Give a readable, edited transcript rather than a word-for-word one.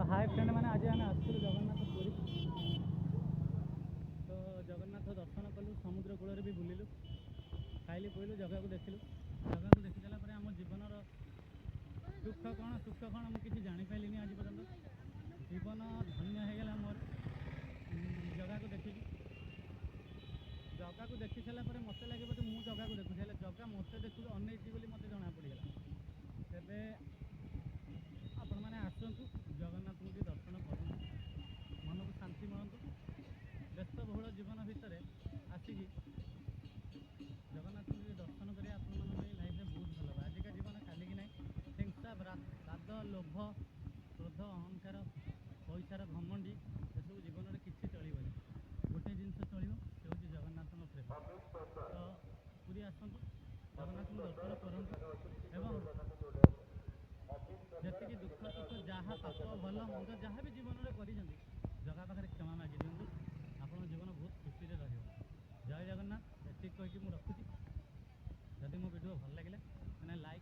hi friend मैंने आज आम आसलु जगन्नाथ पुरी तो जगन्नाथ दर्शन कलु समुद्र कूल भी बुलिलु खाइलु पीलु जगह को देखिलु जगह को देखी सारापर आम जीवन सुख कौन मुझे जापारे आज पर्यटन जीवन धन्य होगला मोर जगह को देखी जगह को देखी सारापर मत लगे बोधे मुझे जगह को देखुची जगह मत देखु अनईची बोली मत जना पड़गला तेरे आपण मैंने आसतु जगन्नाथ को दर्शन करूँ मन को शांति मिलतु व्यस्तबहुल जीवन भितर आसिक जगन्नाथ को दर्शन करें आपण लाइफ में बहुत भल आजिका जीवन काली की ना हिंसा राग लोभ क्रोध अहंकार पैसार घमंडी एसबू जीवन में किसी चलनी गोटे जिनस चलो से हूँ जगन्नाथ प्रेम तो पूरी आसतु जगन्नाथ को दर्शन करूँ एवं जी दुख सुख जहाँ पाप भल मंद जहाँ भी जीवन में कर जगह पाखे क्षमा मागि दिंतु आप जीवन बहुत खुशी रहा जय जगन्नाथ एति कहीकि मुझे रखुची जदि मो वीडियो भल लगे मैंने लाइक